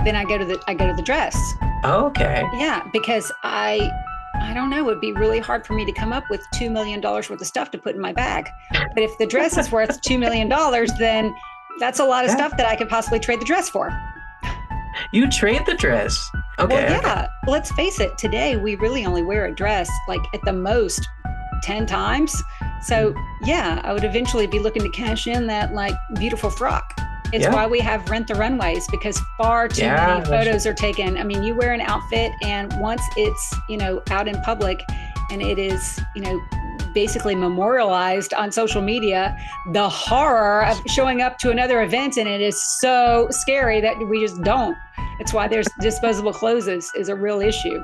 then I go to the dress. Okay. Yeah, because I don't know, it'd be really hard for me to come up with $2 million worth of stuff to put in my bag. But if the dress is worth $2 million, then that's a lot of Yeah. stuff that I could possibly trade the dress for. You trade the dress. Well, Okay, okay. yeah, let's face it, today we really only wear a dress like at the most 10 times. So, yeah, I would eventually be looking to cash in that like beautiful frock. It's Yeah. why we have Rent the Runways, because far too Yeah. many photos are taken. I mean, you wear an outfit and once it's, out in public and it is, basically memorialized on social media, the horror of showing up to another event and it is so scary that we just don't. It's why there's disposable clothes is a real issue.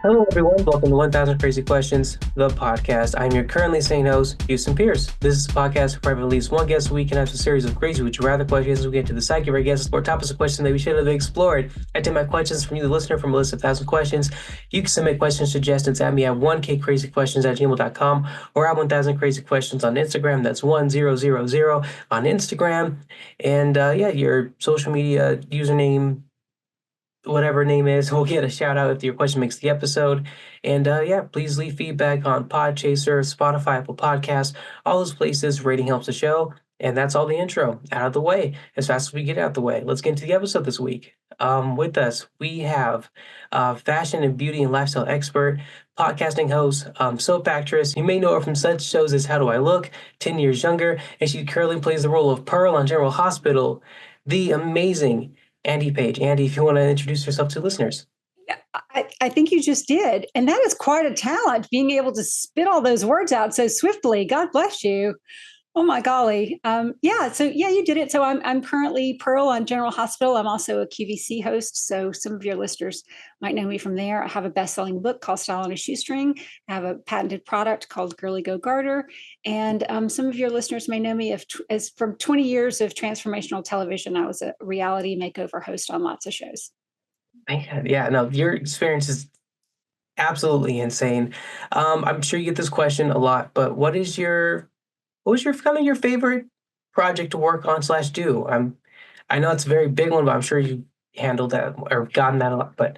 Hello, everyone. Welcome to 1000 Crazy Questions, the podcast. I'm your currently sane host, Houston Pierce. This is a podcast where I have at least one guest a week and have a series of crazy would you rather questions as we get to the psyche of our guests, explore topics of questions that we should have explored. I take my questions from you, the listener, from a list of 1,000 questions. You can submit question suggestions at me at 1kcrazyquestions@gmail.com or at 1000 Crazy Questions on Instagram. That's 1000 on Instagram. And your social media username, whatever name is, will get a shout out if your question makes the episode. And please leave feedback on Podchaser, Spotify, Apple Podcasts, all those places. Rating helps the show. And that's all the intro out of the way. As fast as we get out the way, let's get into the episode this week. With us, we have fashion and beauty and lifestyle expert, podcasting host, soap actress. You may know her from such shows as How Do I Look, 10 Years Younger, and she currently plays the role of Pearl on General Hospital. The amazing Andy Paige. Andy, if you want to introduce yourself to listeners. I think you just did. And that is quite a talent, being able to spit all those words out so swiftly. God bless you. Oh my golly. You did it. So I'm currently Pearl on General Hospital. I'm also a QVC host. So some of your listeners might know me from there. I have a best-selling book called Style on a Shoestring. I have a patented product called Girly Go Garter. And some of your listeners may know me as from 20 years of transformational television. I was a reality makeover host on lots of shows. Man, yeah, no, your experience is absolutely insane. I'm sure you get this question a lot, but what was your kind of your favorite project to work on slash do? I know it's a very big one, but I'm sure you handled that or gotten that a lot. But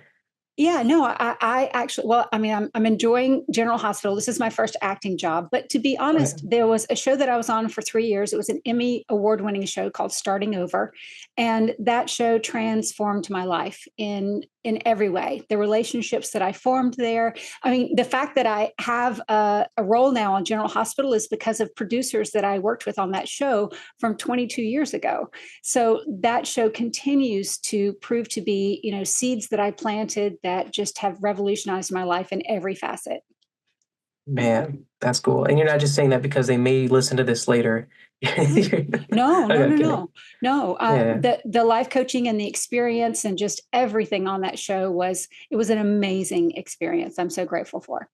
Yeah, no, I actually, well, I mean, I'm enjoying General Hospital. This is my first acting job. But to be honest, there was a show that I was on for 3 years. It was an Emmy award-winning show called Starting Over. And that show transformed my life in every way. The relationships that I formed there. I mean, the fact that I have a role now on General Hospital is because of producers that I worked with on that show from 22 years ago. So that show continues to prove to be, seeds that I planted that just have revolutionized my life in every facet. man, that's cool. And you're not just saying that because they may listen to this later. No, no, Okay, I'm no, kidding. no. Yeah. The life coaching and the experience and just everything on that show was an amazing experience. I'm so grateful for.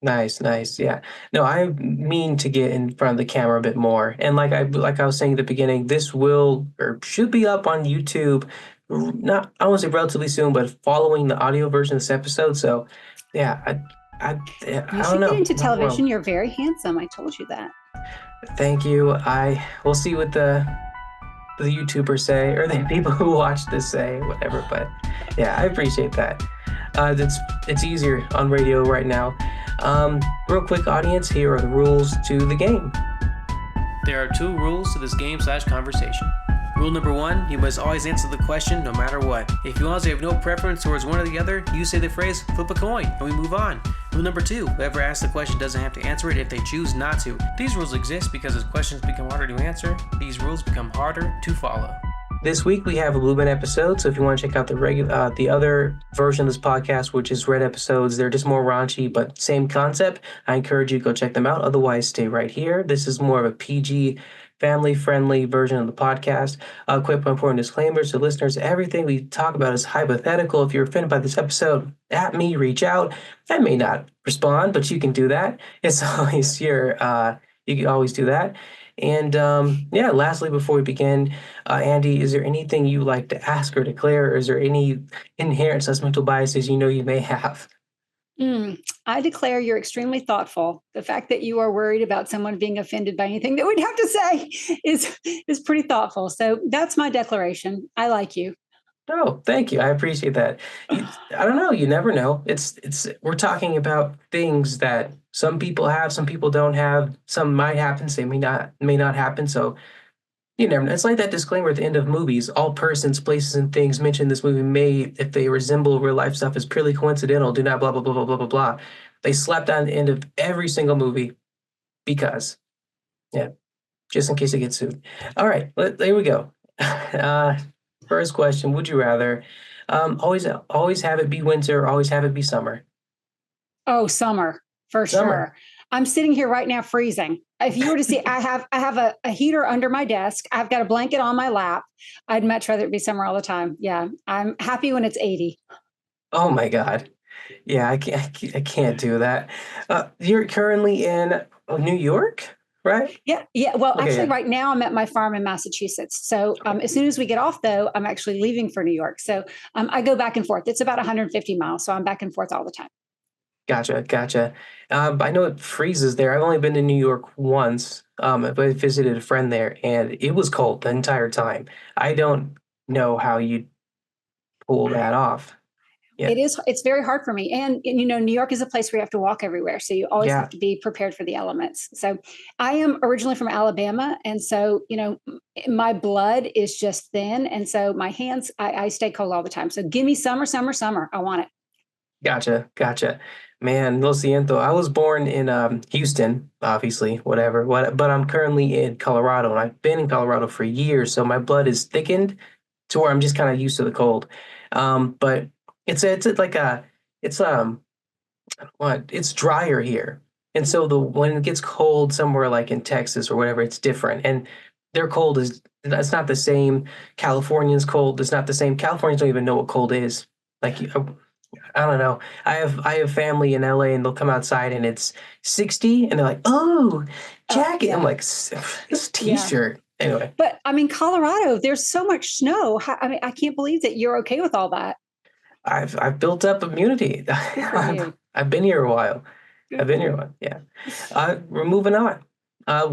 Nice, nice. Yeah. No, I mean to get in front of the camera a bit more. And like I was saying at the beginning, this will or should be up on YouTube. Not I won't say relatively soon, but following the audio version of this episode. So yeah, I You don't should get know. into Not well. television. You're very handsome. I told you that. Thank you. I will see what the YouTubers say or the people who watch this say, whatever. But yeah, I appreciate that. It's easier on radio right now. Real quick, audience, here are the rules to the game. There are 2 rules to this game/conversation. Rule number 1, you must always answer the question no matter what. If you honestly have no preference towards one or the other, you say the phrase, flip a coin, and we move on. Rule number 2, whoever asks the question doesn't have to answer it if they choose not to. These rules exist because as questions become harder to answer, these rules become harder to follow. This week we have a Blue Man episode, so if you want to check out the other version of this podcast, which is Red episodes, they're just more raunchy, but same concept. I encourage you to go check them out. Otherwise, stay right here. This is more of a PG, family-friendly version of the podcast. Quick important disclaimers to listeners: everything we talk about is hypothetical. If you're offended by this episode, at me, reach out. I may not respond, but you can do that. It's always you can always do that. And lastly, before we begin, Andy, is there anything you like to ask or declare, or is there any inherent suspectal biases you know you may have? I declare you're extremely thoughtful. The fact that you are worried about someone being offended by anything that we'd have to say is pretty thoughtful. So that's my declaration. I like you. Oh, thank you. I appreciate that. I don't know. You never know. We're talking about things that some people have, some people don't have. Some might happen, some may not happen. So you never know. It's like that disclaimer at the end of movies. All persons, places, and things mentioned in this movie may, if they resemble real life stuff, is purely coincidental. Do not blah blah blah blah blah blah blah. They slap down the end of every single movie because, yeah, just in case they get sued. All right, there we go. First question: would you rather always have it be winter, or always have it be summer? Oh, summer for Summer. sure. I'm sitting here right now freezing. If you were to see, I have a heater under my desk. I've got a blanket on my lap. I'd much rather it be summer all the time. Yeah, I'm happy when it's 80. Oh my God. Yeah, I can't do that. You're currently in New York, right? Yeah, yeah. Well, Okay, actually, yeah. right now I'm at my farm in Massachusetts. So as soon as we get off, though, I'm actually leaving for New York. So I go back and forth. It's about 150 miles, so I'm back and forth all the time. Gotcha, gotcha. I know it freezes there. I've only been to New York once, but I visited a friend there, and it was cold the entire time. I don't know how you pull that off. Yeah, It is. It's very hard for me, and New York is a place where you have to walk everywhere, so you always have yeah, to be prepared for the elements. So, I am originally from Alabama, and so my blood is just thin, and so my hands, I stay cold all the time. So, give me summer, summer, summer. I want it. gotcha, gotcha. Man, lo siento. I was born in Houston, obviously, whatever. But I'm currently in Colorado, and I've been in Colorado for years, so my blood is thickened to where I'm just kind of used to the cold. But like it's it's drier here. And so when it gets cold somewhere like in Texas or whatever, it's different. And their cold is it's not the same. Californians cold. It's not the same. Californians don't even know what cold is. Like I don't know. I have family in LA and they'll come outside and it's 60 and they're like, "Oh, jacket." I'm Yeah, like, "This yeah. t-shirt." Anyway, But I mean, Colorado, there's so much snow. I mean, I can't believe that you're okay with all that. I've built up immunity. Good for you. I've been here a while. I've Good been for here a you. while. Yeah. We're moving on.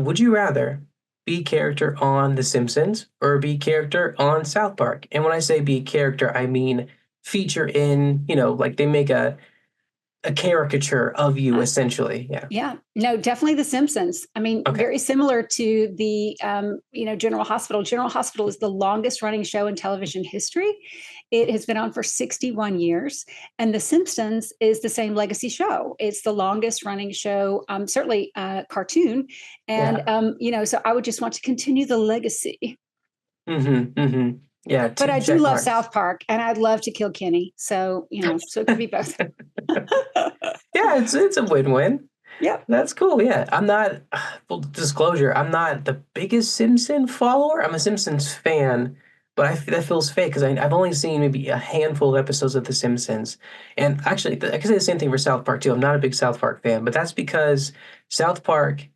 Would you rather be character on The Simpsons or be character on South Park? And when I say be character, I mean feature in, like they make a caricature of you Uh, essentially. Yeah. Yeah, no, definitely The Simpsons. I mean, Okay. very similar to the General Hospital. General Hospital is the longest running show in television history. It has been on for 61 years, and The Simpsons is the same legacy show. It's the longest running show, certainly cartoon, and Yeah. so I would just want to continue the legacy. Mm-hmm. Mm-hmm. Yeah. But Two I do check love marks. South Park, and I'd love to kill Kenny. So so it could be both. Yeah, it's a win-win. Yep. That's cool. Yeah. I'm not, full disclosure, I'm not the biggest Simpson follower. I'm a Simpsons fan, but that feels fake because I've only seen maybe a handful of episodes of The Simpsons. And actually, I can say the same thing for South Park too. I'm not a big South Park fan, but that's because South Park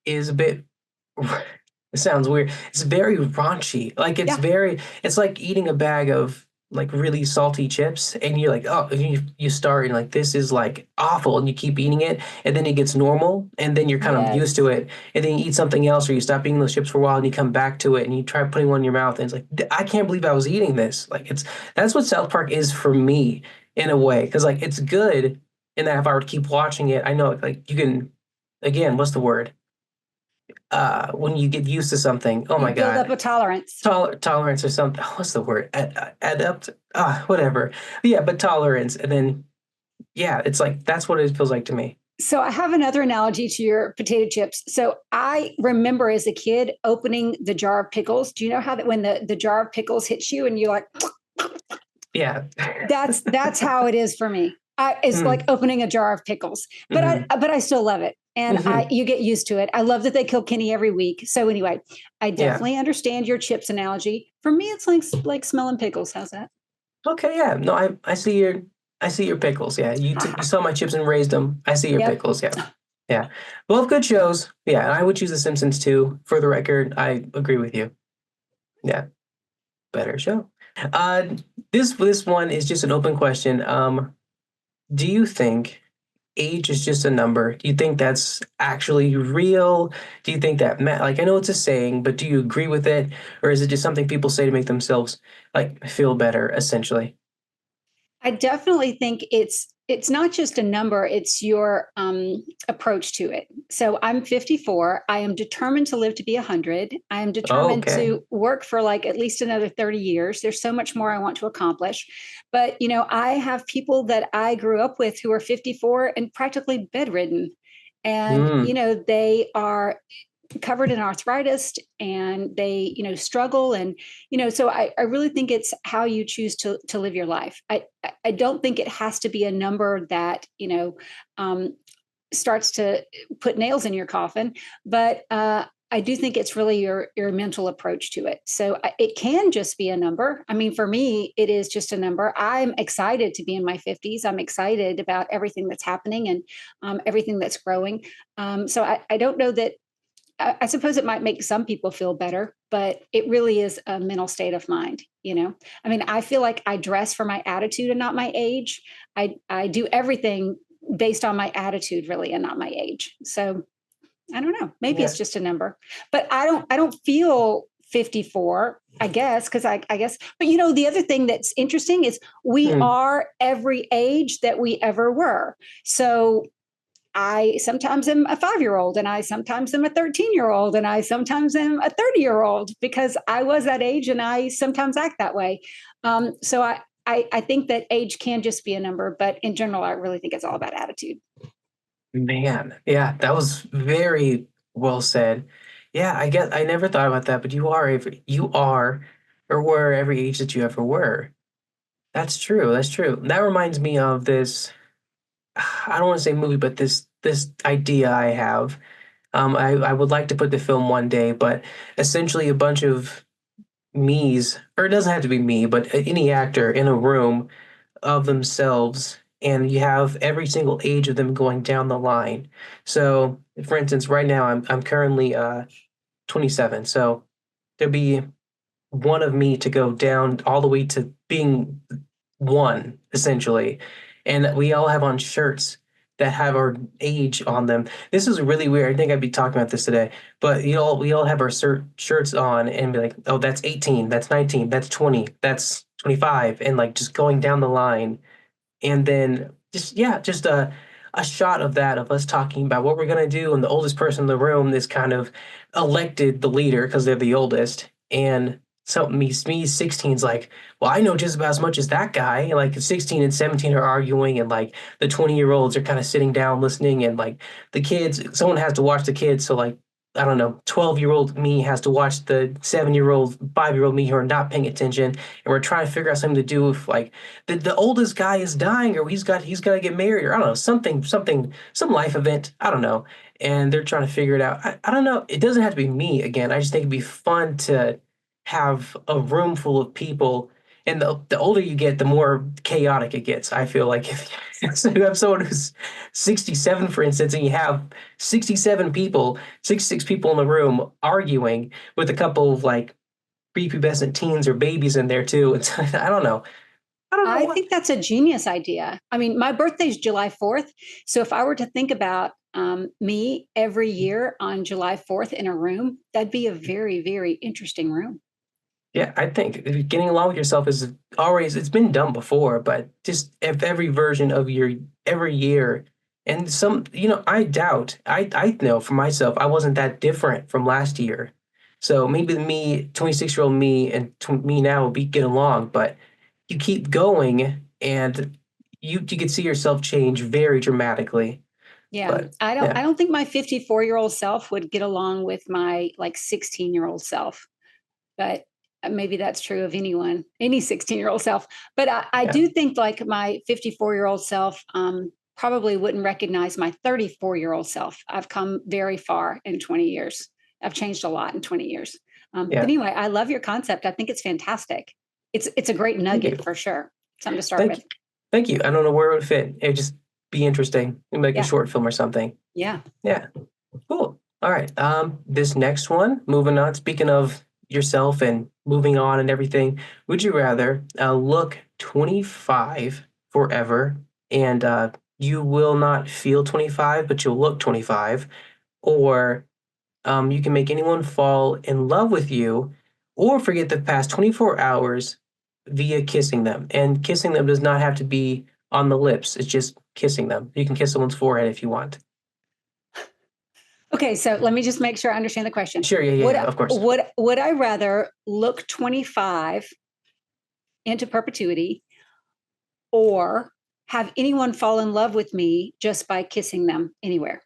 is a bit, it sounds weird. It's very raunchy. Like Yeah. it's like eating a bag of like really salty chips and you're like, oh, and you start and like, this is like awful. And you keep eating it and then it gets normal and then you're kind of used to Yes. it. And then you eat something else or you stop eating those chips for a while and you come back to it and you try putting one in your mouth and it's like, I can't believe I was eating this. Like that's what South Park is for me in a way. Cause like it's good in that if I were to keep watching it, I know like you can, again, what's the word? When you get used to something, oh You my build up God, a tolerance. tolerance or something. What's the word? Adapt. Whatever. Yeah, but tolerance, and then yeah, it's like that's what it feels like to me. So I have another analogy to your potato chips. So I remember as a kid opening the jar of pickles. Do you know how that when the jar of pickles hits you and you're like, Yeah. that's how it is for me. It's like Mm, opening a jar of pickles, hmm but I still love it, and I hmm you get used to it. I love that they kill Kenny every week. So anyway, I Yeah. definitely understand your chips analogy. For me, it's like smelling pickles. How's that? Okay. Yeah. No, I see your pickles. Yeah. You saw my chips and raised them. I see your Yep. pickles. Yeah. Yeah. Both good shows. Yeah. And I would choose The Simpsons too. For the record, I agree with you. Yeah. Better show. Uh, this one is just an open question. Do you think age is just a number? Do you think that's actually real? Do you think that, like, I know it's a saying, but do you agree with it? Or is it just something people say to make themselves like feel better, essentially? I definitely think it's not just a number, it's your approach to it. So I'm 54. I am determined to live to be 100. I am determined Okay. to work for like at least another 30 years. There's so much more I want to accomplish. But, I have people that I grew up with who are 54 and practically bedridden. And, Mm, they are covered in arthritis and they struggle, and so I really think it's how you choose to live your life. I don't think it has to be a number that um, starts to put nails in your coffin, but I do think it's really your mental approach to it. So it can just be a number. I mean, for me, it is just a number. I'm excited to be in my 50s. I'm excited about everything that's happening and everything that's growing. So I don't know that I suppose it might make some people feel better, but it really is a mental state of mind. I mean, I feel like I dress for my attitude and not my age. I do everything based on my attitude, really, and not my age. So I don't know. Maybe it's yeah. just a number, but I don't feel 54, I guess, because I guess, but the other thing that's interesting is we Mm. are every age that we ever were. So I sometimes am a 5-year-old and I sometimes am a 13-year-old and I sometimes am a 30-year-old because I was that age and I sometimes act that way. So I think that age can just be a number, but in general, I really think it's all about attitude. Man, yeah, that was very well said. Yeah, I guess I never thought about that, but you are or were every age that you ever were. That's true. That's true. That reminds me of this, I don't want to say movie, but this idea I have. I would like to put the film one day, but essentially a bunch of me's, or it doesn't have to be me, but any actor in a room of themselves, and you have every single age of them going down the line. So, for instance, right now I'm currently 27. So there'd be one of me to go down all the way to being one, essentially. And we all have on shirts that have our age on them. This is really weird. I think I'd be talking about this today. But we all have our shirts on and be like, oh, that's 18, that's 19, that's 20, that's 25, and like just going down the line. And then just yeah, just a shot of that of us talking about what we're gonna do, and the oldest person in the room is kind of elected the leader because they're the oldest. And so me 16's like, well, I know just about as much as that guy. Like 16 and 17 are arguing, and like the 20-year-olds are kind of sitting down listening, and like the kids, someone has to watch the kids. So like I don't know, 12-year-old me has to watch the 7-year-old, 5-year-old me who are not paying attention, and we're trying to figure out something to do if like the oldest guy is dying, or he's got to get married, or I don't know, something, some life event, I don't know, and they're trying to figure it out. I don't know. It doesn't have to be me again. I just think it'd be fun to have a room full of people, and the older you get, the more chaotic it gets. I feel like if so you have someone who's 67, for instance, and you have 67 people, 66 people in the room arguing with a couple of like prepubescent teens or babies in there too. It's I don't know. I don't know I what. think that's a genius idea. I mean, my birthday's July 4th. So if I were to think about me every year on July 4th in a room, that'd be a very, very interesting room. Yeah, I think getting along with yourself is always, it's been done before, but just if every version of your every year, and some, I know for myself, I wasn't that different from last year. So maybe me, 26-year-old me and me now will be get along, but you keep going and you can see yourself change very dramatically. Yeah, But I don't yeah, I don't think my 54-year-old self would get along with my like 16-year-old self, but maybe that's true of any 16-year-old self. But I yeah, do think like my 54-year-old self probably wouldn't recognize my 34-year-old self. I've come very far in 20 years. I've changed a lot in 20 years. But yeah. anyway, I love your concept. I think it's fantastic. It's a great Thank you. nugget for sure. Something to start Thank with. you. Thank you. I don't know where it would fit. It'd just be interesting. Like a Yeah. short film or something. Yeah. Yeah. Cool. All right. This next one, moving on. Speaking of yourself and moving on and everything, would you rather look 25 forever and you will not feel 25, but you'll look 25. Or you can make anyone fall in love with you or forget the past 24 hours via kissing them. And kissing them does not have to be on the lips. It's just kissing them. You can kiss someone's forehead if you want. Okay, so let me just make sure I understand the question. Sure, yeah, of course. Would I rather look 25 into perpetuity or have anyone fall in love with me just by kissing them anywhere?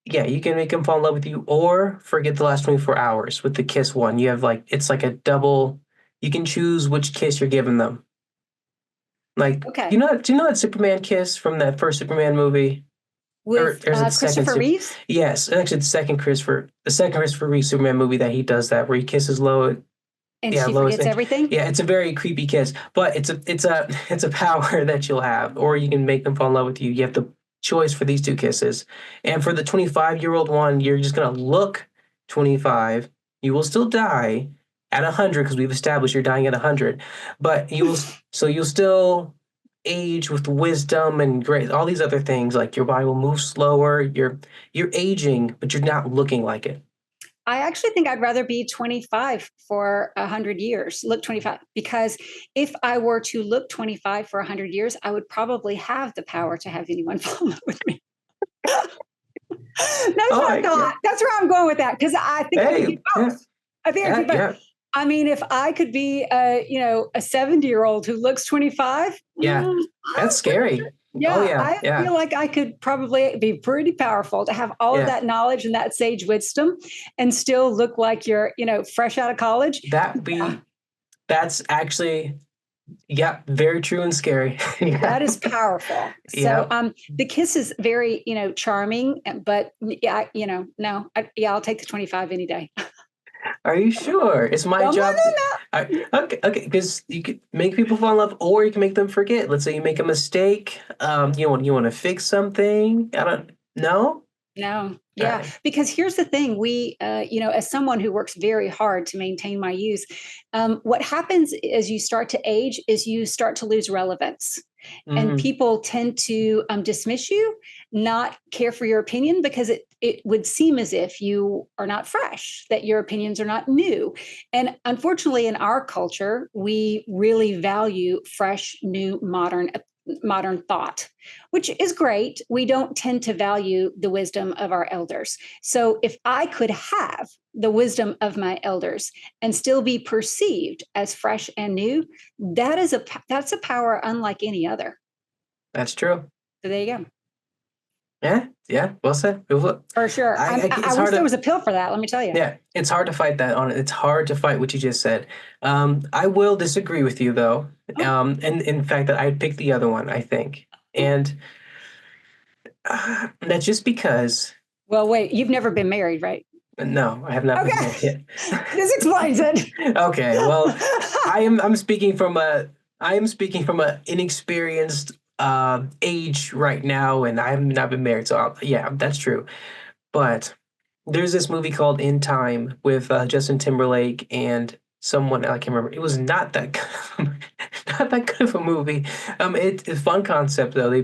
Yeah, you can make them fall in love with you or forget the last 24 hours with the kiss one. You have like, it's like a double, you can choose which kiss you're giving them. Like, Okay. Do you know that Superman kiss from that first Superman movie? With Or is it the second? Christopher Reeves? Yes, actually, the second Christopher Reeve Superman movie that he does that, where he kisses Lois. And Yeah, she Lois. forgets everything? Yeah, it's a very creepy kiss, but it's a power that you'll have, or you can make them fall in love with you. You have the choice for these two kisses, and for the 25-year-old one, you're just gonna look 25. You will still die at 100 because we've established you're dying at 100, but you'll still age with wisdom and great all these other things. Like your body will move slower. You're aging, but you're not looking like it. I actually think I'd rather be 25 for 100 years, look 25, because if I were to look 25 for 100 years, I would probably have the power to have anyone fall in love with me. That's what I thought. Yeah. That's where I'm going with that, because I think I could do both. Yeah. I think I could do both. Yeah. I mean, if I could be a 70-year-old who looks 25, that's scary. Yeah, I feel like I could probably be pretty powerful to have all of that knowledge and that sage wisdom and still look like you're, fresh out of college. That's actually, very true and scary. That is powerful. So the kiss is very, charming, but no, I'll take the 25 any day. Are you sure? It's my job. No. Okay, because you can make people fall in love, or you can make them forget. Let's say you make a mistake. You want to fix something. I don't know. No. Yeah. Right. Because here's the thing. We, as someone who works very hard to maintain my youth, what happens as you start to age is you start to lose relevance. And people tend to dismiss you, not care for your opinion, because it would seem as if you are not fresh, that your opinions are not new. And unfortunately, in our culture, we really value fresh, new, modern thought, which is great. We don't tend to value the wisdom of our elders. So if I could have the wisdom of my elders and still be perceived as fresh and new, that's a power unlike any other. That's true. So there you go. Yeah. Well said. For sure. I wish there was a pill for that. Let me tell you. Yeah, it's hard to fight that on it. It's hard to fight what you just said. I will disagree with you though. And in fact, that I'd pick the other one, I think. And that's just because. Well, wait, you've never been married, right? No, I have not been married yet. This explains it. Okay. Well, I'm speaking from a inexperienced age right now, and I have not been married, so that's true. But there's this movie called In Time with Justin Timberlake and someone I can't remember. It was not that good of a movie. It's a fun concept though. They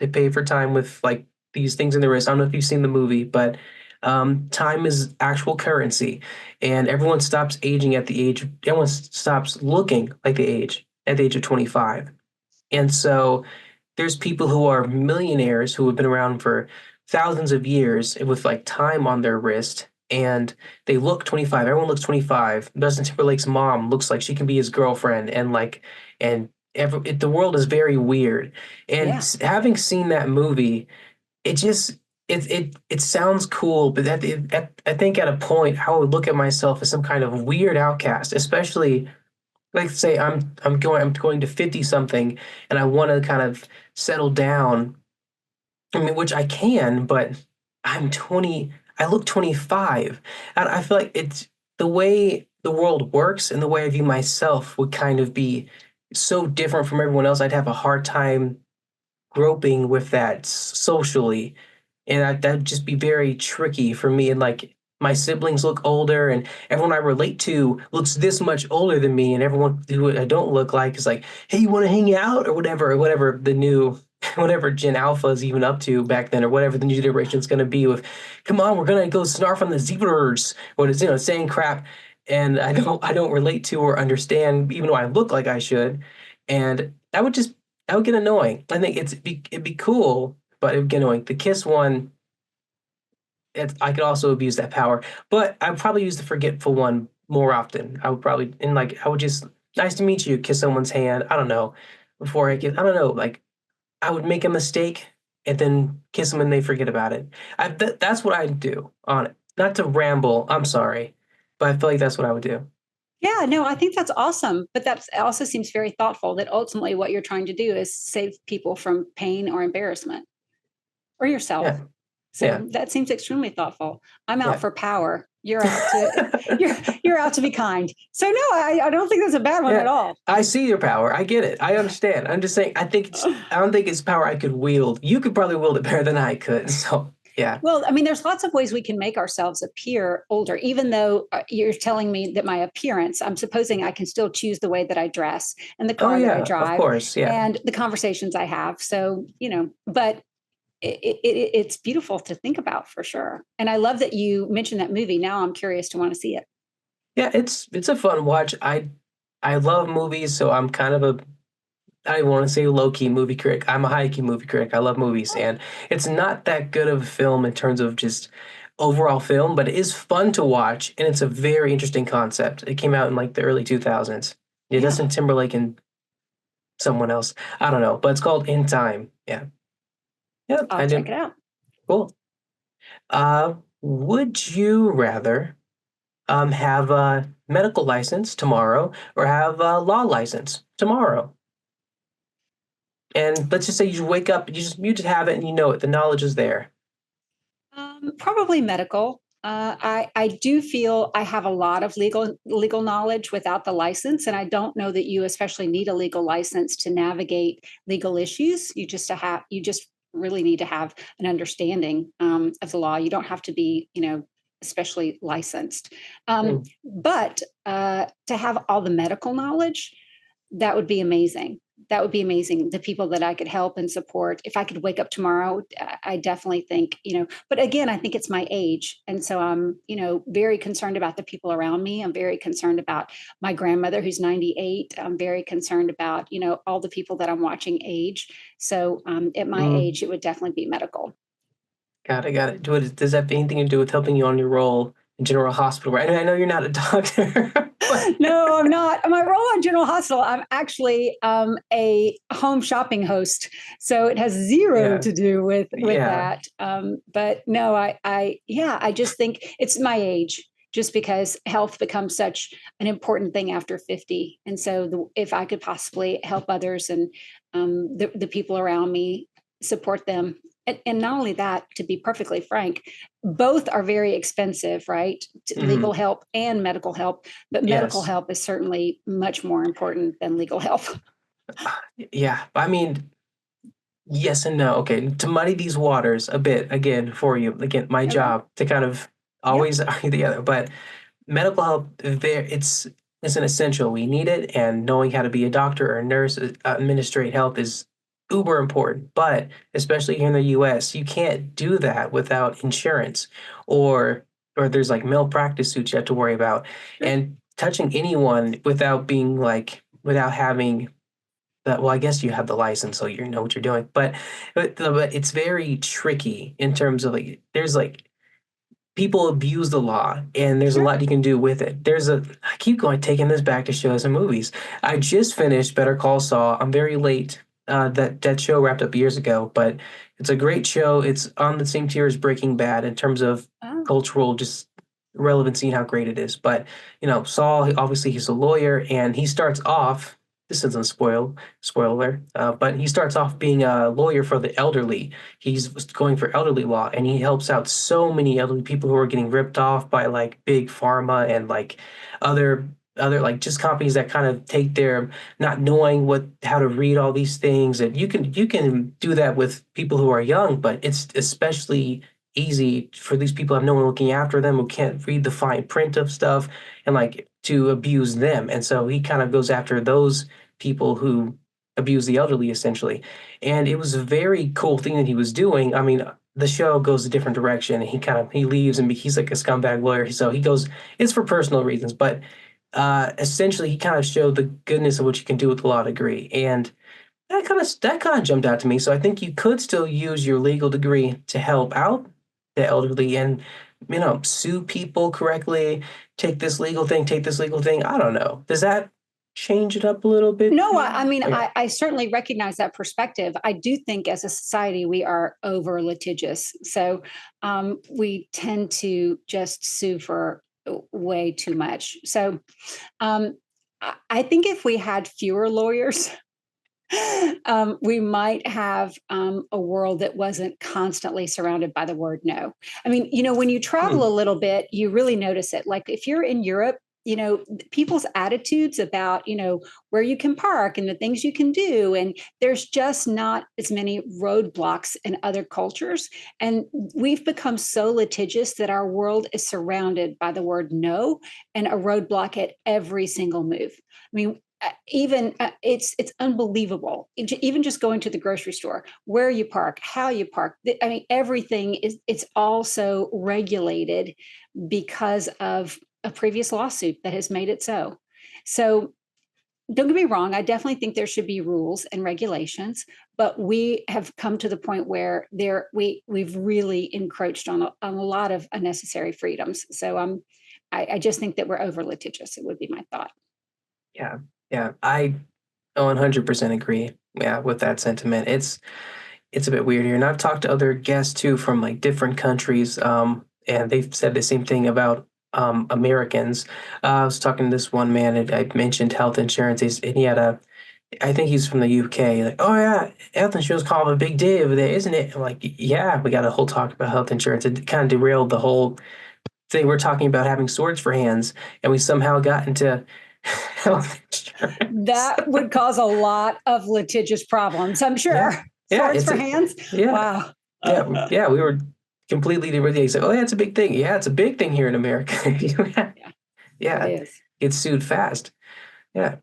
pay for time with like these things in the wrist. I don't know if you've seen the movie, but time is actual currency, and everyone stops aging at the age. Everyone stops looking like the age at the age of 25, and so there's people who are millionaires who have been around for thousands of years with like time on their wrist, and they look 25. Everyone looks 25. Justin Timberlake's mom looks like she can be his girlfriend, the world is very weird. And having seen that movie, it sounds cool, but I think at a point I would look at myself as some kind of weird outcast, especially like say I'm going to 50 something and I want to kind of settle down. I mean, which I can, but I'm 20. I look 25. And I feel like it's the way the world works and the way I view myself would kind of be so different from everyone else. I'd have a hard time groping with that socially. And that'd just be very tricky for me. And like my siblings look older, and everyone I relate to looks this much older than me. And everyone who I don't look like is like, hey, you want to hang out or whatever the new whatever Gen Alpha is even up to back then, or whatever the new generation is going to be with, come on, we're going to go snarf on the zebras, what is, saying crap. And I don't relate to or understand, even though I look like I should. And I would get annoying. I think it'd be cool, but it would get annoying. The kiss one, I could also abuse that power, but I would probably use the forgetful one more often. I would probably, and like, I would just, nice to meet you, kiss someone's hand. I don't know. Before I kiss, I don't know. Like, I would make a mistake and then kiss them and they forget about it. That's what I'd do on it. Not to ramble, I'm sorry, but I feel like that's what I would do. Yeah, no, I think that's awesome. But that also seems very thoughtful that ultimately what you're trying to do is save people from pain or embarrassment or yourself. Yeah, yeah, So that seems extremely thoughtful. I'm out yeah. for power. You're out to you're out to be kind. So no, I don't think that's a bad one at Yeah, all. I see your power. I get it. I understand. I'm just saying. I don't think it's power I could wield. You could probably wield it better than I could. So yeah. Well, I mean, there's lots of ways we can make ourselves appear older, even though you're telling me that my appearance, I'm supposing I can still choose the way that I dress and the Oh car that I yeah. Of drive course. Yeah. and the conversations I have. So, but it's beautiful to think about for sure. And I love that you mentioned that movie. Now I'm curious to want to see it. Yeah. It's a fun watch. I love movies, so I'm kind of a I want to say low key movie critic. I'm a high key movie critic. I love movies, and it's not that good of a film in terms of just overall film, but it is fun to watch, and it's a very interesting concept. It came out in like the early 2000s. Yeah, Yeah, Justin Timberlake and someone else. I don't know, but it's called In Time. Yeah. Yep. I'll I check it didn't. out. Cool. Would you rather have a medical license tomorrow or have a law license tomorrow? And let's just say you wake up, you just have it and you know it. The knowledge is there. Probably medical. I do feel I have a lot of legal knowledge without the license, and I don't know that you especially need a legal license to navigate legal issues. You just really need to have an understanding of the law. You don't have to be especially licensed, Hmm. but to have all the medical knowledge, that would be amazing. That would be amazing. The people that I could help and support. If I could wake up tomorrow, I definitely think, but again, I think it's my age. And so I'm, very concerned about the people around me. I'm very concerned about my grandmother who's 98. I'm very concerned about, all the people that I'm watching age. So at my Mm, age, it would definitely be medical. got it, got it. Does that have anything to do with helping you on your role in General Hospital? Right? I know you're not a doctor, but No, I'm not. My role on General Hospital, I'm actually a home shopping host, so it has zero yeah, to do with yeah. that. But no, yeah, I just think it's my age. Just because health becomes such an important thing after 50, and so if I could possibly help others and the people around me, support them, and not only that, to be perfectly frank, both are very expensive, right? Legal Mhm. help and medical help, but medical Yes. help is certainly much more important than legal help. Yeah. I mean, yes and no. Okay. To muddy these waters a bit again for you, again, my Okay. job to kind of Yeah. always argue together, but medical help there it's an essential. We need it, and knowing how to be a doctor or a nurse, administrate health is uber important. But especially here in the US, you can't do that without insurance or there's like malpractice suits you have to worry about. Sure. And touching anyone without being like without having that, well, I guess you have the license, so you know what you're doing. But it's very tricky in terms of like there's like people abuse the law and there's a Sure. lot you can do with it. I keep going taking this back to shows and movies. I just finished Better Call Saul. I'm very late. That show wrapped up years ago, but it's a great show. It's on the same tier as Breaking Bad in terms of Oh, cultural just relevancy and how great it is. But Saul, obviously he's a lawyer and he starts off, this isn't spoiler, but he starts off being a lawyer for the elderly. He's going for elderly law and he helps out so many elderly people who are getting ripped off by like big pharma and like other like just companies that kind of take their not knowing what how to read all these things. And you can do that with people who are young, but it's especially easy for these people who have no one looking after them who can't read the fine print of stuff and like to abuse them. And so he kind of goes after those people who abuse the elderly essentially. And it was a very cool thing that he was doing. I mean, the show goes a different direction and he leaves and he's like a scumbag lawyer. So he goes, it's for personal reasons, but essentially he kind of showed the goodness of what you can do with a law degree. And that kind of jumped out to me. So I think you could still use your legal degree to help out the elderly and, sue people correctly, take this legal thing, take this legal thing. I don't know. Does that change it up a little bit? No, I mean, Okay. I certainly recognize that perspective. I do think as a society, we are over litigious. So we tend to just sue for way too much. So I think if we had fewer lawyers, we might have a world that wasn't constantly surrounded by the word no. I mean, when you Hmm. travel a little bit, you really notice it. Like if you're in Europe, people's attitudes about, where you can park and the things you can do. And there's just not as many roadblocks in other cultures. And we've become so litigious that our world is surrounded by the word no and a roadblock at every single move. I mean, even it's unbelievable. Even just going to the grocery store, where you park, how you park. I mean, everything it's also regulated because of a previous lawsuit that has made it so. So don't get me wrong, I definitely think there should be rules and regulations, but we have come to the point where we've really encroached on a lot of unnecessary freedoms. So I just think that we're over litigious. It would be my thought. Yeah. Yeah. I 100% agree. Yeah, with that sentiment. It's a bit weird here. And I've talked to other guests too from like different countries, and they've said the same thing about Americans. I was talking to this one man, and I mentioned health insurance, and he had I think he's from the UK. Like, oh yeah, health insurance is kind of a big deal over there, isn't it? I'm like, yeah, we got a whole talk about health insurance. It kind of derailed the whole thing. We're talking about having swords for hands, and we somehow got into health insurance. That would cause a lot of litigious problems, I'm Yeah, sure. yeah, Swords for hands? yeah. Wow. Yeah, we were completely different things. Like, oh, yeah, it's a big thing. Yeah, it's a big thing here in America. Yeah, it Yeah, is. gets sued fast. Yeah.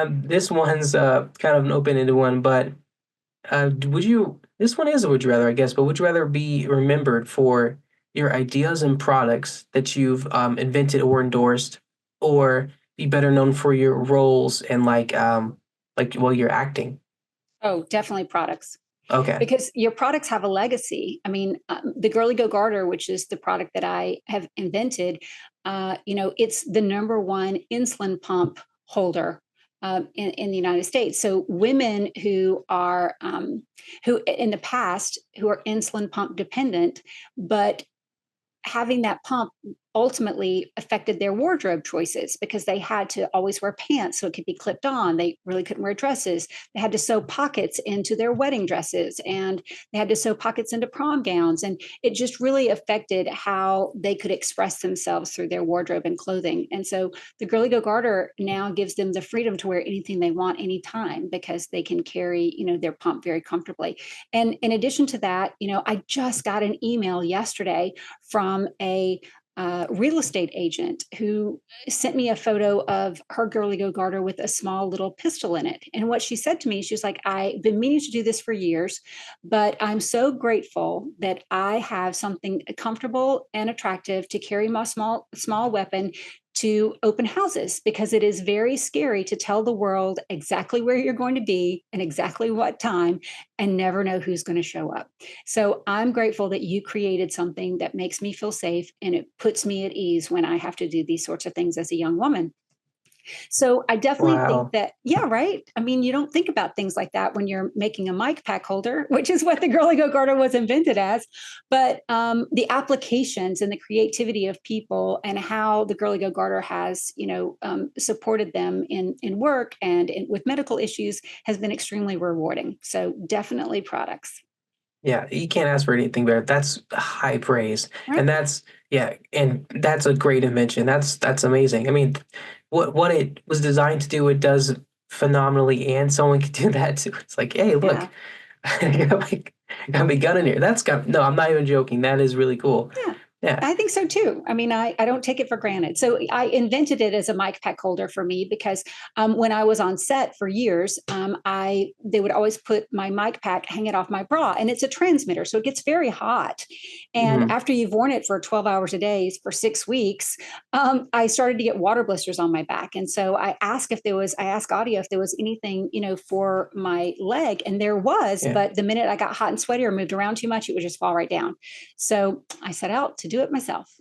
This one's kind of an open-ended one, but this one is a would you rather, I guess, but would you rather be remembered for your ideas and products that you've invented or endorsed, or be better known for your roles and well, your acting? Oh, definitely products. Okay. Because your products have a legacy. I mean, the Girly Go Garter, which is the product that I have invented, it's the number one insulin pump holder in the United States. So women who in the past who are insulin pump dependent, but having that pump ultimately affected their wardrobe choices because they had to always wear pants so it could be clipped on. They really couldn't wear dresses. They had to sew pockets into their wedding dresses and they had to sew pockets into prom gowns. And it just really affected how they could express themselves through their wardrobe and clothing. And so the Girly Go Garter now gives them the freedom to wear anything they want anytime because they can carry, their pump very comfortably. And in addition to that, I just got an email yesterday from a real estate agent who sent me a photo of her Girly Go Garter with a small little pistol in it. And what she said to me, she was like, I've been meaning to do this for years, but I'm so grateful that I have something comfortable and attractive to carry my small weapon to open houses because it is very scary to tell the world exactly where you're going to be and exactly what time and never know who's going to show up. So I'm grateful that you created something that makes me feel safe and it puts me at ease when I have to do these sorts of things as a young woman. So I definitely think Wow. that, yeah, right. I mean, you don't think about things like that when you're making a mic pack holder, which is what the Girly Go Garter was invented as. But the applications and the creativity of people and how the Girly Go Garter has, supported them in work and with medical issues has been extremely rewarding. So definitely products. Yeah, you can't ask for anything better. That's high praise. And Right. that's a great invention. That's amazing. I mean, what it was designed to do, it does phenomenally, and someone could do that too. It's like, hey, look, Yeah. I got my gun in here. That's got no, I'm not even joking. That is really cool. Yeah. Yeah. I think so too. I mean, I don't take it for granted. So I invented it as a mic pack holder for me because when I was on set for years, they would always put my mic pack hanging off my bra, and it's a transmitter, so it gets very hot. And after you've worn it for 12 hours a day for 6 weeks, I started to get water blisters on my back, and so I asked Audio if there was anything for my leg, and there was. Yeah. But the minute I got hot and sweaty or moved around too much, it would just fall right down. So I set out to do it myself.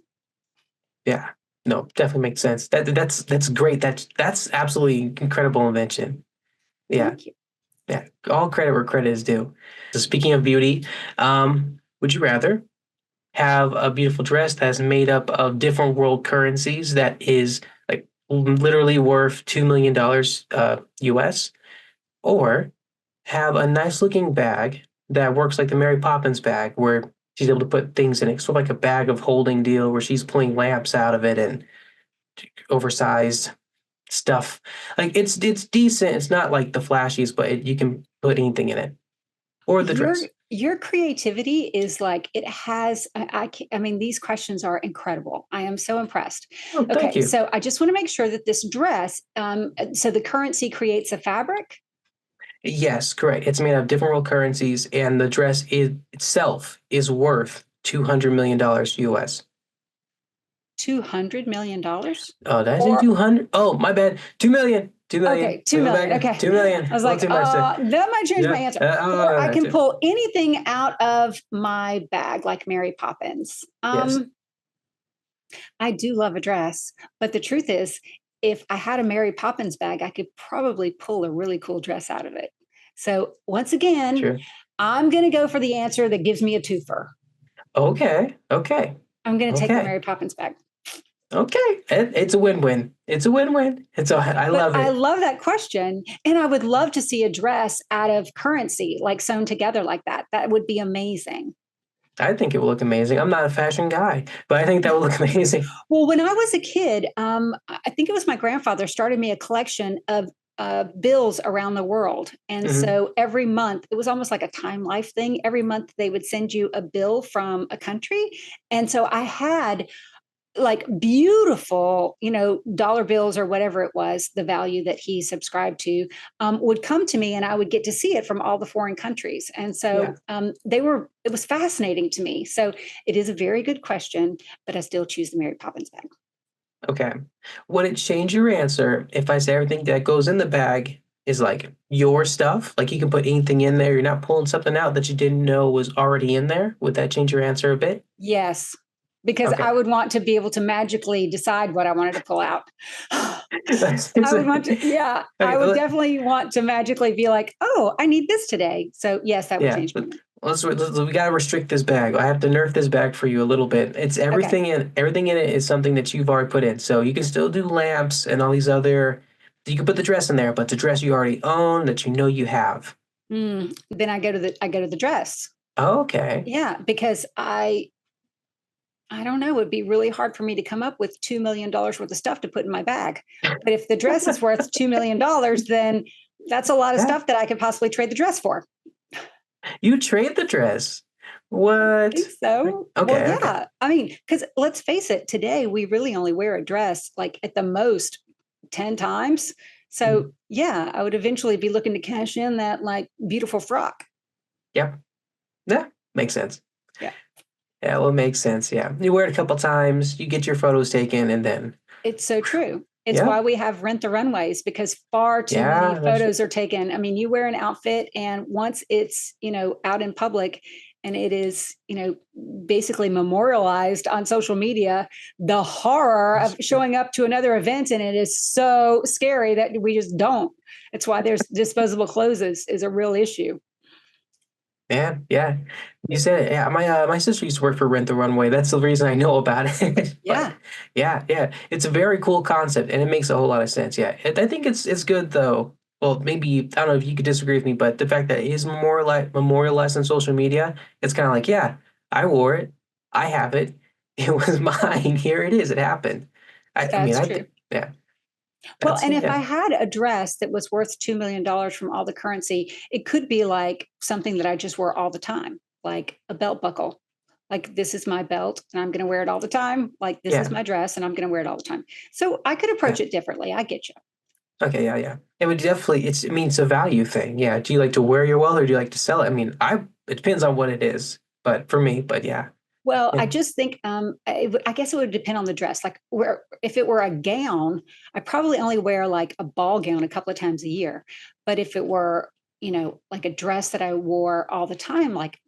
Yeah. No, definitely makes sense. That's great. That's absolutely incredible invention. Yeah. Thank you. Yeah. All credit where credit is due. So speaking of beauty, would you rather have a beautiful dress that's made up of different world currencies that is like literally worth $2 million US, or have a nice looking bag that works like the Mary Poppins bag where she's able to put things in it, sort of like a bag of holding deal where she's pulling lamps out of it and oversized stuff. Like it's decent. It's not like the flashiest, but you can put anything in it. Or the dress. Your creativity is like, it has, I mean, these questions are incredible. I am so impressed. Oh, thank you. So I just want to make sure that this dress, so the currency creates a fabric? Yes, correct. It's made of different world currencies, and the dress itself is worth $200 million US. $200 million? Oh, did I say 200? Oh, my bad. 2 million. 2 million. Okay, 2 million. Okay. 2 million. I was like, that might change my answer. Or I can pull anything out of my bag, like Mary Poppins. Yes. I do love a dress, but the truth is, if I had a Mary Poppins bag, I could probably pull a really cool dress out of it. So once again, Sure. I'm going to go for the answer that gives me a twofer. Okay. I'm going to take the Mary Poppins bag. Okay. It's a win-win. It's a win-win. I love it. I love that question. And I would love to see a dress out of currency, like sewn together like that. That would be amazing. I think it will look amazing. I'm not a fashion guy, but I think that will look amazing. Well, when I was a kid, I think it was my grandfather started me a collection of bills around the world. And so every month, it was almost like a Time Life thing. Every month they would send you a bill from a country. And so I had like beautiful, dollar bills or whatever it was, the value that he subscribed to, would come to me, and I would get to see it from all the foreign countries. And so it was fascinating to me. So it is a very good question, but I still choose the Mary Poppins bag. Okay. Would it change your answer if I say everything that goes in the bag is like your stuff? Like you can put anything in there. You're not pulling something out that you didn't know was already in there. Would that change your answer a bit? Yes. Because I would want to be able to magically decide what I wanted to pull out. I would definitely want to magically be like, oh, I need this today. So yes, that would change me. We got to restrict this bag. I have to nerf this bag for you a little bit. It's everything everything in it is something that you've already put in. So you can still do lamps and all these other, you can put the dress in there, but the dress you already own that you have. Then I go to the dress. Oh, okay. Yeah, because I don't know. It'd be really hard for me to come up with $2 million worth of stuff to put in my bag. But if the dress is worth $2 million, then that's a lot of stuff that I could possibly trade the dress for. You trade the dress? What? I think so. Okay. Well, yeah. Okay. I mean, because let's face it, today we really only wear a dress like at the most 10 times. So yeah, I would eventually be looking to cash in that like beautiful frock. Yep. Yeah, makes sense. Yeah. Yeah, well, it makes sense. Yeah. You wear it a couple times, you get your photos taken, and then. It's so true. It's why we have Rent the Runways, because far too many photos are taken. I mean, you wear an outfit, and once it's, out in public and it is, basically memorialized on social media, the horror of showing up to another event, and it is so scary that we just don't. It's why there's disposable clothes is a real issue. Yeah. You said it. Yeah, my sister used to work for Rent the Runway. That's the reason I know about it. Yeah. Yeah. It's a very cool concept, and it makes a whole lot of sense. Yeah. I think it's good though. Well, maybe I don't know if you could disagree with me, but the fact that it is memorialized on social media, it's kind of like, yeah, I wore it, I have it, it was mine. Here it is. It happened. That's true. Yeah. Well, and if I had a dress that was worth $2 million from all the currency, it could be like something that I just wore all the time, like a belt buckle Like, this is my belt and I'm going to wear it all the time. Like, this is Yeah. my dress and I'm going to wear it all the time. So I could Yeah. approach it differently. I get you. Okay. Yeah. Yeah. It would definitely. I mean, it's a value thing. Yeah. Do you like to wear your wealth or do you like to sell it? I mean, it depends on what it is, but for me, but yeah. Well, Yeah. I just think I guess it would depend on the dress. Like, where if it were a gown, I probably only wear like a ball gown a couple of times a year. But if it were, like a dress that I wore all the time, like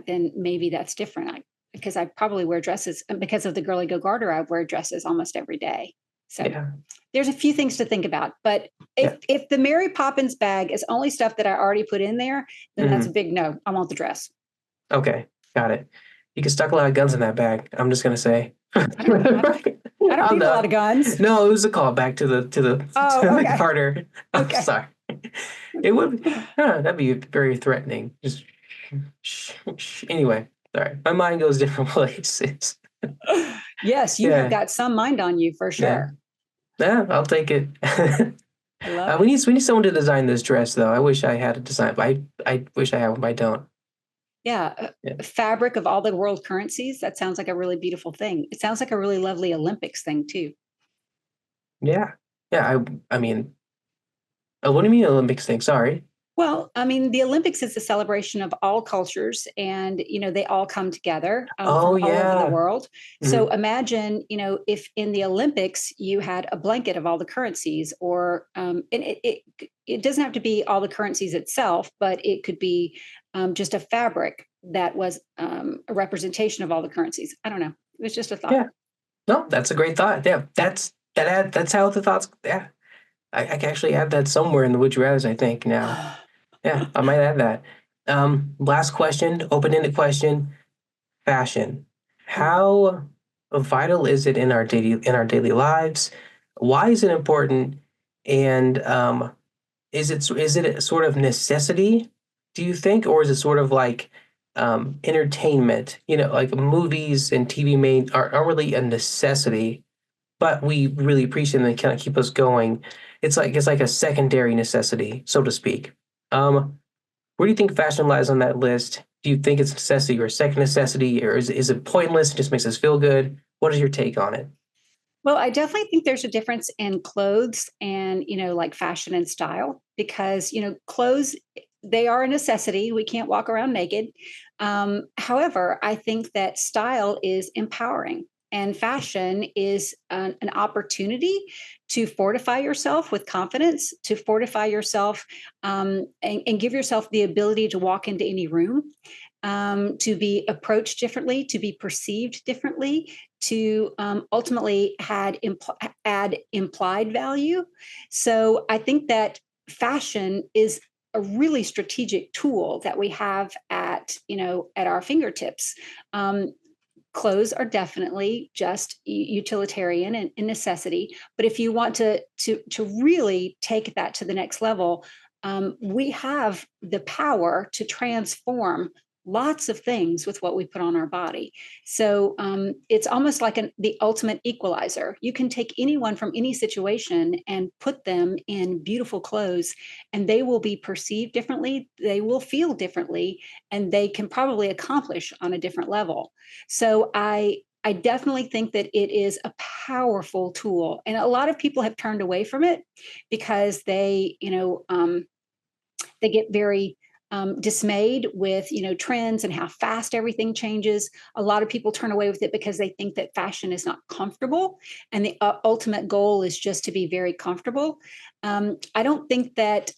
then maybe that's different. Because I probably wear dresses, and because of the girly go garter, I wear dresses almost every day. So Yeah. there's a few things to think about. But Yeah. if the Mary Poppins bag is only stuff that I already put in there, then that's a Mhm. big no. I want the dress. Okay. Got it. You can stuck a lot of guns in that bag. I'm just gonna say. I don't. I don't I'm need a lot of not. guns. No, it was a callback to the to Oh, the okay. Carter. I'm Okay. sorry. It would. That'd be very threatening. Just anyway. Sorry, my mind goes different places. Yes, you have Yeah. got some mind on you for Yeah. sure. Yeah. I'll take it. I love We it. need someone to design this dress though. I wish I had a design, but I wish I had one, but I don't. Yeah. Yeah. Fabric of all the world currencies. That sounds like a really beautiful thing. It sounds like a really lovely Olympics thing too. Yeah. Yeah. I mean, what do you mean Olympics thing? Sorry. Well, I mean, the Olympics is a celebration of all cultures, and they all come together Oh from all over the yeah. world. So Mhm. imagine, if in the Olympics you had a blanket of all the currencies, or and it doesn't have to be all the currencies itself, but it could be just a fabric that was a representation of all the currencies. I don't know. It was just a thought. Yeah. No, that's a great thought. Yeah. That's how the thoughts. Yeah. I can actually add that somewhere in the would you rather's, I think now. Yeah, I might add that. Last question, open-ended question. Fashion. How vital is it in our daily lives? Why is it important? And is it a sort of necessity, do you think, or is it sort of like entertainment? Like movies and TV aren't really a necessity, but we really appreciate them and kind of keep us going. It's like a secondary necessity, so to speak. Where do you think fashion lies on that list? Do you think it's a necessity or a second necessity, or is it pointless? It just makes us feel good. What is your take on it? Well, I definitely think there's a difference in clothes and, like fashion and style, because, clothes, they are a necessity. We can't walk around naked. However, I think that style is empowering, and fashion is an opportunity to fortify yourself with confidence, to fortify yourself and give yourself the ability to walk into any room, to be approached differently, to be perceived differently, to ultimately add implied value. So I think that fashion is a really strategic tool that we have at our fingertips. Clothes are definitely just utilitarian and necessity, but if you want to really take that to the next level, we have the power to transform lots of things with what we put on our body. So it's almost like the ultimate equalizer. You can take anyone from any situation and put them in beautiful clothes, and they will be perceived differently, they will feel differently, and they can probably accomplish on a different level. So I definitely think that it is a powerful tool, and a lot of people have turned away from it because they get very dismayed with trends and how fast everything changes. A lot of people turn away with it because they think that fashion is not comfortable, and the ultimate goal is just to be very comfortable. I don't think that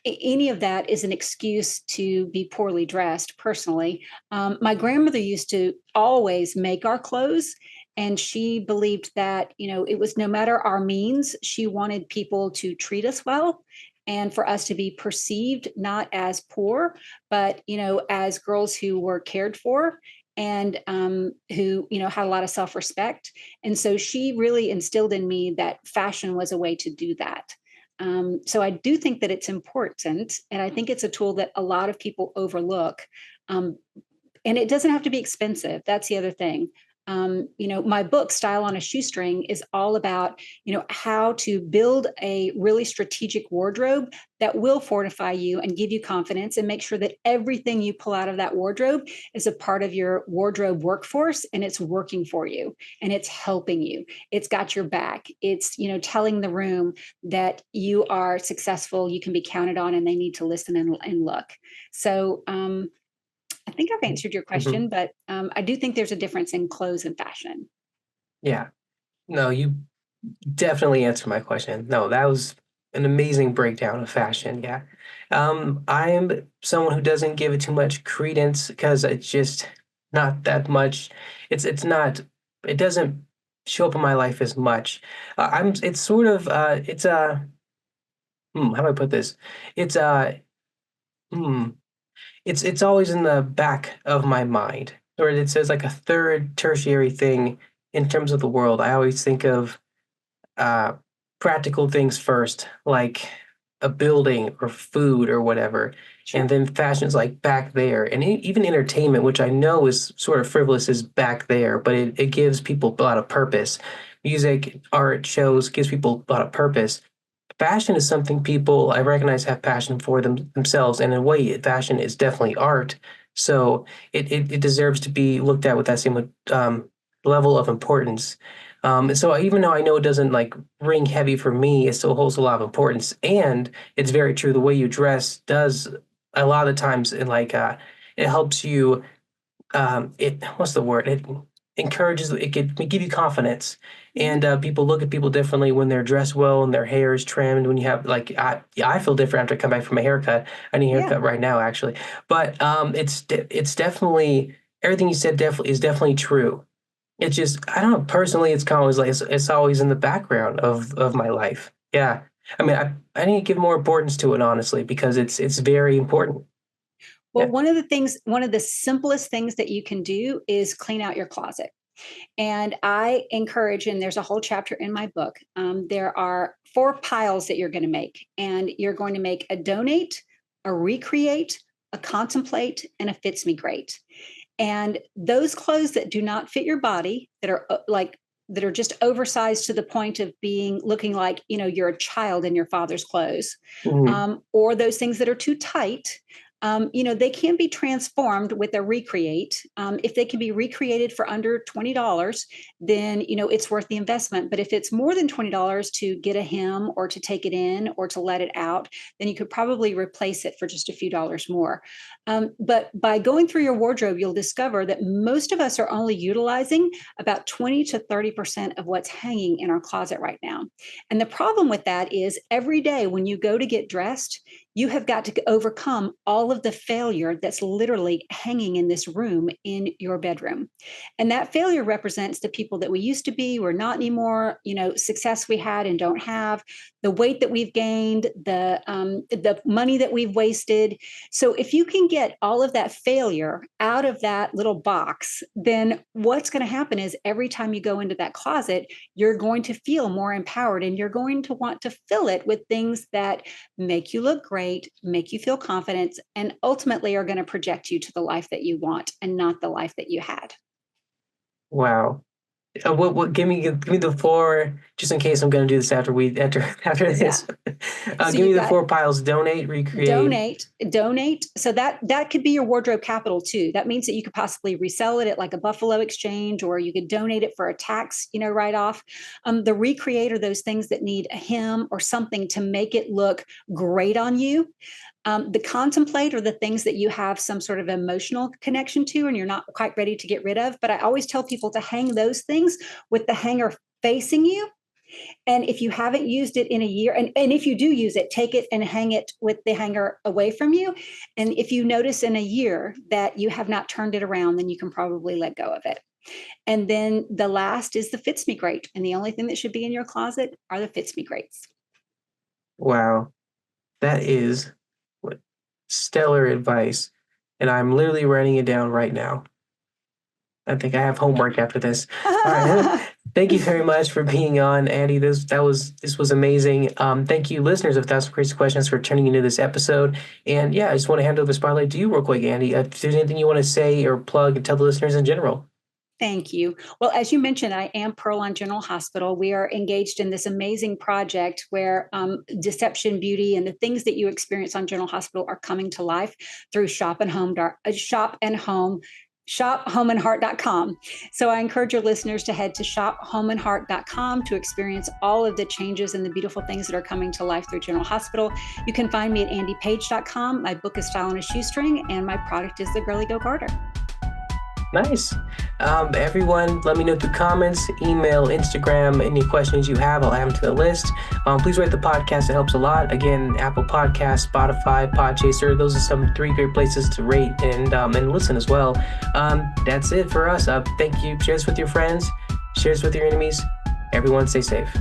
any of that is an excuse to be poorly dressed. Personally, my grandmother used to always make our clothes, and she believed that it was no matter our means, she wanted people to treat us well and for us to be perceived not as poor, but as girls who were cared for, and who had a lot of self-respect. And so she really instilled in me that fashion was a way to do that. So I do think that it's important, and I think it's a tool that a lot of people overlook. Um, and it doesn't have to be expensive. That's the other thing. My book, Style on a Shoestring, is all about, how to build a really strategic wardrobe that will fortify you and give you confidence and make sure that everything you pull out of that wardrobe is a part of your wardrobe workforce and it's working for you and it's helping you. It's got your back. It's, telling the room that you are successful, you can be counted on, and they need to listen and look. So, I think I've answered your question, but I do think there's a difference in clothes and fashion. Yeah. No, you definitely answered my question. No, that was an amazing breakdown of fashion. Yeah. I'm someone who doesn't give it too much credence because it's just not that much. It's not, it doesn't show up in my life as much. It's sort of, it's how do I put this? It's, hmm, it's always in the back of my mind, or it says like a third tertiary thing in terms of the world. I always think of uh, practical things first, like a building or food or whatever. Sure. And then fashion's like back there. And even entertainment, which I know is sort of frivolous, is back there, but it gives people a lot of purpose. Music, art, shows gives people a lot of purpose. Fashion is something people I recognize have passion for themselves. And in a way, fashion is definitely art. So it deserves to be looked at with that same level of importance. And so even though I know it doesn't like ring heavy for me, it still holds a lot of importance. And it's very true. The way you dress does a lot of the times it helps you what's the word? It encourages it could give you confidence. And people look at people differently when they're dressed well and their hair is trimmed. When you have I feel different after I come back from a haircut. I need a haircut right now actually. But it's definitely everything you said is definitely true. It's just I don't know, personally it's kind of always like it's always in the background of my life. Yeah. I mean I need to give more importance to it honestly because it's very important. Well, Yeah. one of the simplest things that you can do is clean out your closet. And I encourage, and there's a whole chapter in my book, there are 4 piles that you're going to make. And you're going to make a donate, a recreate, a contemplate, and a fits me great. And those clothes that do not fit your body, that are that are just oversized to the point of looking like, you're a child in your father's clothes, Mhm. or those things that are too tight, they can be transformed with a recreate. If they can be recreated for under $20, then it's worth the investment. But if it's more than $20 to get a hem or to take it in or to let it out, then you could probably replace it for just a few dollars more. But by going through your wardrobe, you'll discover that most of us are only utilizing about 20 to 30% of what's hanging in our closet right now. And the problem with that is every day when you go to get dressed, you have got to overcome all of the failure that's literally hanging in this room in your bedroom. And that failure represents the people that we used to be, we're not anymore, success we had and don't have, the weight that we've gained, the money that we've wasted. So if you can get all of that failure out of that little box, then what's going to happen is every time you go into that closet, you're going to feel more empowered and you're going to want to fill it with things that make you look great, make you feel confident, and ultimately are going to project you to the life that you want and not the life that you had. Wow. What give me the 4 just in case I'm going to do this after we enter after Yeah. this. So Give me you've the got 4 piles: donate, recreate. donate. So that could be your wardrobe capital too. That means that you could possibly resell it at like a Buffalo exchange, or you could donate it for a tax, write off. The recreate are those things that need a hem or something to make it look great on you. The contemplate are the things that you have some sort of emotional connection to and you're not quite ready to get rid of. But I always tell people to hang those things with the hanger facing you. And if you haven't used it in a year, and if you do use it, take it and hang it with the hanger away from you. And if you notice in a year that you have not turned it around, then you can probably let go of it. And then the last is the fits me great. And the only thing that should be in your closet are the fits me greats. Wow. That is what stellar advice. And I'm literally writing it down right now. I think I have homework after this. All right. Thank you very much for being on, Andy. This was amazing. Thank you, listeners of Thousand Crazy Questions, for tuning into this episode. And yeah, I just want to hand over the spotlight to you real quick, Andy. If there's anything you want to say or plug and tell the listeners in general. Thank you. Well, as you mentioned, I am Pearl on General Hospital. We are engaged in this amazing project where deception, beauty, and the things that you experience on General Hospital are coming to life through shophomeandheart.com. So I encourage your listeners to head to shophomeandheart.com to experience all of the changes and the beautiful things that are coming to life through General Hospital. You can find me at andypaige.com. My book is Style on a Shoestring, and my product is the Girly Go Garter. Nice. Everyone, let me know through comments, email, Instagram, any questions you have. I'll add them to the list. Please rate the podcast. It helps a lot. Again, Apple Podcasts, Spotify, Podchaser. Those are some 3 great places to rate and listen as well. That's it for us. Thank you. Share this with your friends. Share this with your enemies. Everyone stay safe.